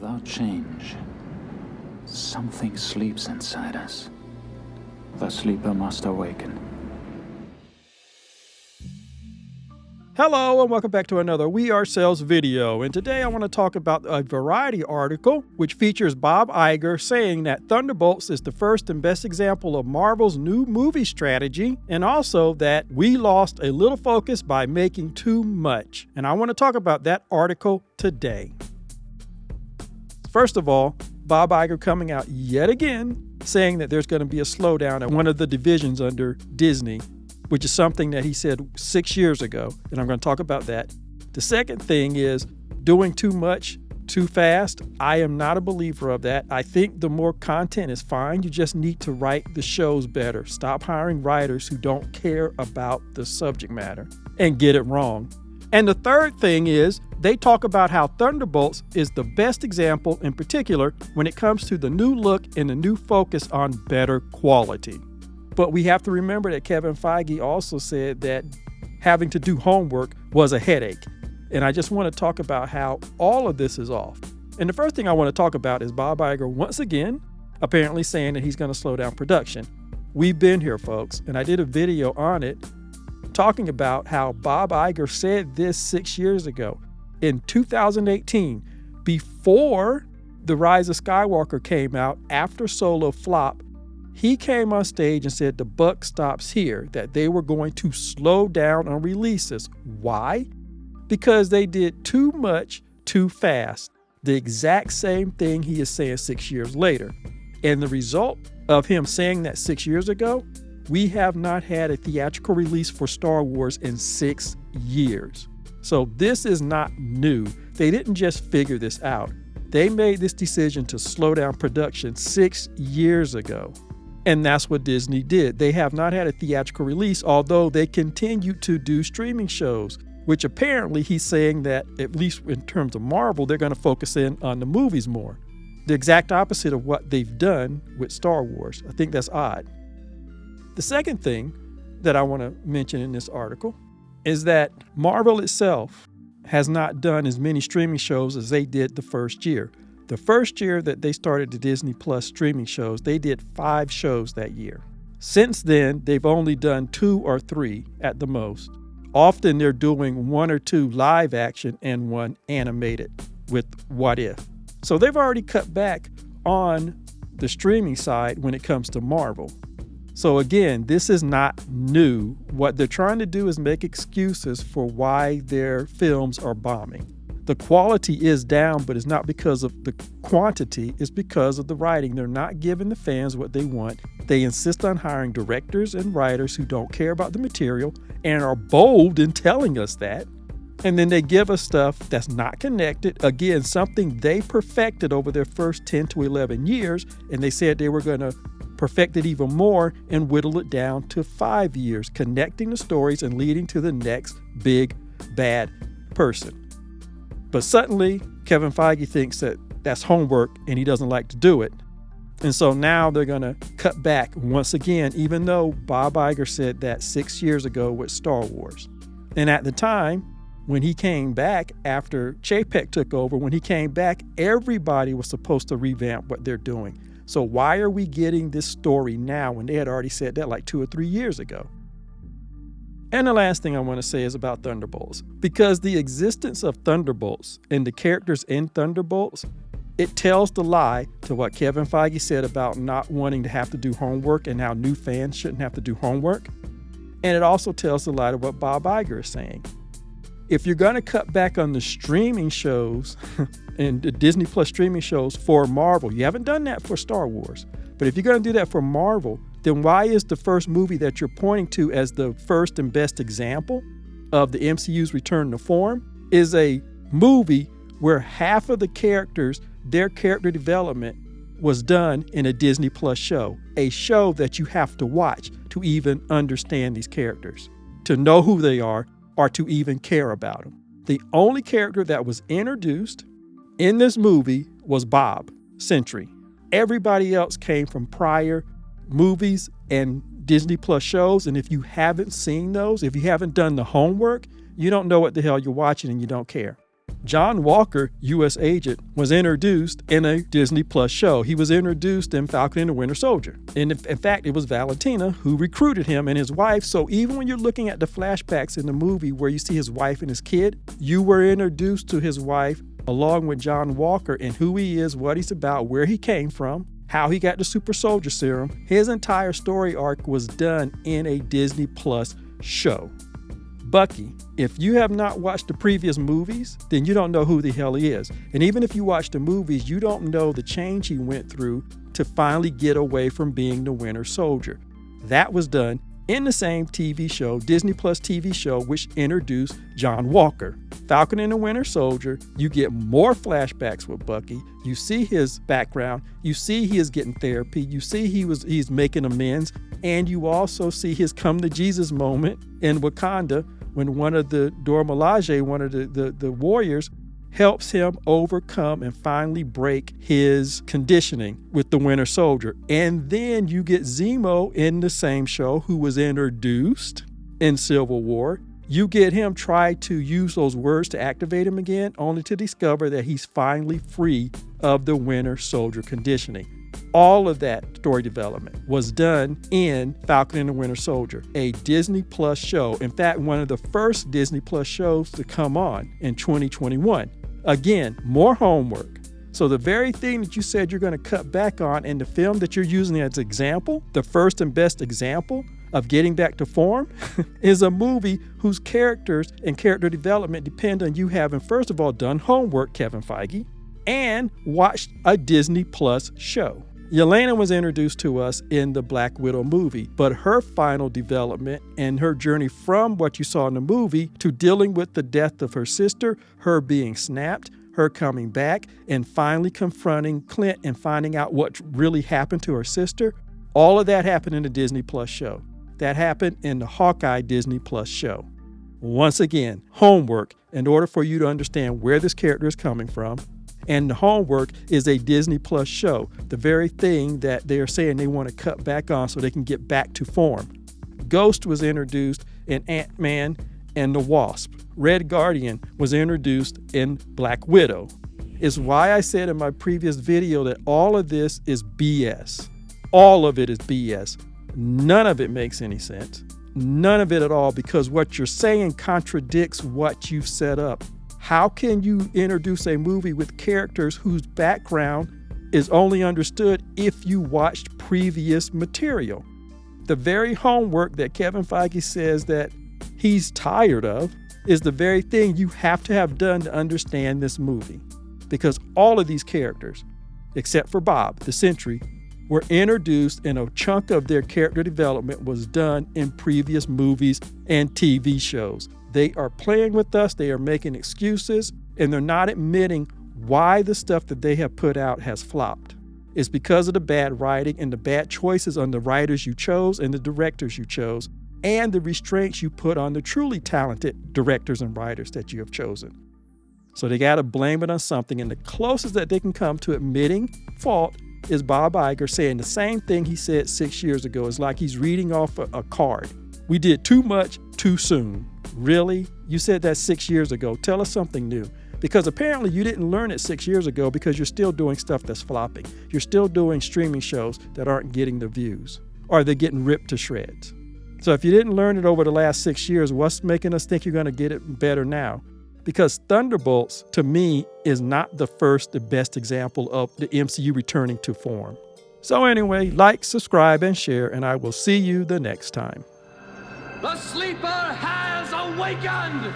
Without change, something sleeps inside us. The sleeper must awaken. Hello and welcome back to another We Ourselves video, and today I want to talk about a Variety article which features Bob Iger saying that Thunderbolts is the first and best example of Marvel's new movie strategy, and also that we lost a little focus by making too much. And I want to talk about that article today. First of all, Bob Iger coming out yet again saying that there's going to be a slowdown at one of the divisions under Disney, which is something that he said 6 years ago, and I'm going to talk about that. The second thing is doing too much too fast. I am not a believer of that. I think the more content is fine. You just need to write the shows better. Stop hiring writers who don't care about the subject matter and get it wrong. And the third thing is they talk about how Thunderbolts is the best example in particular when it comes to the new look and the new focus on better quality. But we have to remember that Kevin Feige also said that having to do homework was a headache. And I just want to talk about how all of this is off. And the first thing I want to talk about is Bob Iger once again apparently saying that he's going to slow down production. We've been here, folks, and I did a video on it talking about how Bob Iger said this 6 years ago. In 2018, before The Rise of Skywalker came out, after Solo flop, he came on stage and said the buck stops here, that they were going to slow down on releases. Why? Because they did too much too fast. The exact same thing he is saying 6 years later. And the result of him saying that 6 years ago, we have not had a theatrical release for Star Wars in 6 years. So this is not new. They didn't just figure this out. They made this decision to slow down production 6 years ago. And that's what Disney did. They have not had a theatrical release, although they continue to do streaming shows, which apparently he's saying that, at least in terms of Marvel, they're going to focus in on the movies more. The exact opposite of what they've done with Star Wars. I think that's odd. The second thing that I want to mention in this article is that Marvel itself has not done as many streaming shows as they did the first year. The first year that they started the Disney Plus streaming shows, they did 5 shows that year. Since then, they've only done 2 or 3 at the most. Often they're doing 1 or 2 live action and 1 animated with What If. So they've already cut back on the streaming side when it comes to Marvel. So again, this is not new. What they're trying to do is make excuses for why their films are bombing. The quality is down, but it's not because of the quantity, it's because of the writing. They're not giving the fans what they want. They insist on hiring directors and writers who don't care about the material and are bold in telling us that. And then they give us stuff that's not connected. Again, something they perfected over their first 10 to 11 years, and they said they were going to perfect it even more and whittle it down to 5 years, connecting the stories and leading to the next big bad person. But suddenly, Kevin Feige thinks that that's homework and he doesn't like to do it. And so now they're going to cut back once again, even though Bob Iger said that 6 years ago with Star Wars. And at the time, when he came back after Chapek took over, when he came back, everybody was supposed to revamp what they're doing. So why are we getting this story now when they had already said that like 2 or 3 years ago? And the last thing I want to say is about Thunderbolts. Because the existence of Thunderbolts and the characters in Thunderbolts, it tells the lie to what Kevin Feige said about not wanting to have to do homework and how new fans shouldn't have to do homework. And it also tells the lie to what Bob Iger is saying. If you're going to cut back on the streaming shows and the Disney Plus streaming shows for Marvel, you haven't done that for Star Wars. But if you're going to do that for Marvel, then why is the first movie that you're pointing to as the first and best example of the MCU's return to form is a movie where half of the characters, their character development was done in a Disney Plus show, a show that you have to watch to even understand these characters, to know who they are, or to even care about them. The only character that was introduced in this movie was Bob Sentry. Everybody else came from prior movies and Disney Plus shows, and if you haven't seen those, if you haven't done the homework, you don't know what the hell you're watching and you don't care. John Walker, U.S. agent, was introduced in a Disney Plus show. He was introduced in Falcon and the Winter Soldier. And in fact, it was Valentina who recruited him and his wife. So even when you're looking at the flashbacks in the movie where you see his wife and his kid, you were introduced to his wife along with John Walker and who he is, what he's about, where he came from, how he got the super soldier serum. His entire story arc was done in a Disney Plus show. Bucky, if you have not watched the previous movies, then you don't know who the hell he is. And even if you watch the movies, you don't know the change he went through to finally get away from being the Winter Soldier. That was done in the same TV show, Disney Plus TV show, which introduced John Walker. Falcon and the Winter Soldier, you get more flashbacks with Bucky. You see his background. You see he is getting therapy. You see he's making amends. And you also see his come to Jesus moment in Wakanda when one of the Dora Milaje, one of the warriors, helps him overcome and finally break his conditioning with the Winter Soldier. And then you get Zemo in the same show, who was introduced in Civil War. You get him try to use those words to activate him again, only to discover that he's finally free of the Winter Soldier conditioning. All of that story development was done in Falcon and the Winter Soldier, a Disney Plus show. In fact, one of the first Disney Plus shows to come on in 2021. Again, more homework. So the very thing that you said you're going to cut back on in the film that you're using as example, the first and best example of getting back to form, is a movie whose characters and character development depend on you having, first of all, done homework, Kevin Feige, and watched a Disney Plus show. Yelena was introduced to us in the Black Widow movie, but her final development and her journey from what you saw in the movie to dealing with the death of her sister, her being snapped, her coming back, and finally confronting Clint and finding out what really happened to her sister, all of that happened in the Disney Plus show. That happened in the Hawkeye Disney Plus show. Once again, homework in order for you to understand where this character is coming from. And the homework is a Disney Plus show, the very thing that they are saying they want to cut back on so they can get back to form. Ghost was introduced in Ant-Man and the Wasp. Red Guardian was introduced in Black Widow. It's why I said in my previous video that all of this is BS. All of it is BS. None of it makes any sense. None of it at all, because what you're saying contradicts what you've set up. How can you introduce a movie with characters whose background is only understood if you watched previous material? The very homework that Kevin Feige says that he's tired of is the very thing you have to have done to understand this movie. Because all of these characters, except for Bob, the Sentry, were introduced and a chunk of their character development was done in previous movies and TV shows. They are playing with us, they are making excuses, and they're not admitting why the stuff that they have put out has flopped. It's because of the bad writing and the bad choices on the writers you chose and the directors you chose, and the restraints you put on the truly talented directors and writers that you have chosen. So they got to blame it on something, and the closest that they can come to admitting fault is Bob Iger saying the same thing he said 6 years ago. It's like he's reading off a card. We did too much too soon. Really? You said that 6 years ago. Tell us something new. Because apparently you didn't learn it 6 years ago because you're still doing stuff that's flopping. You're still doing streaming shows that aren't getting the views, or they're getting ripped to shreds. So if you didn't learn it over the last 6 years, what's making us think you're going to get it better now? Because Thunderbolts, to me, is not the first, the best example of the MCU returning to form. So anyway, like, subscribe, and share, and I will see you the next time. The sleeper has awakened!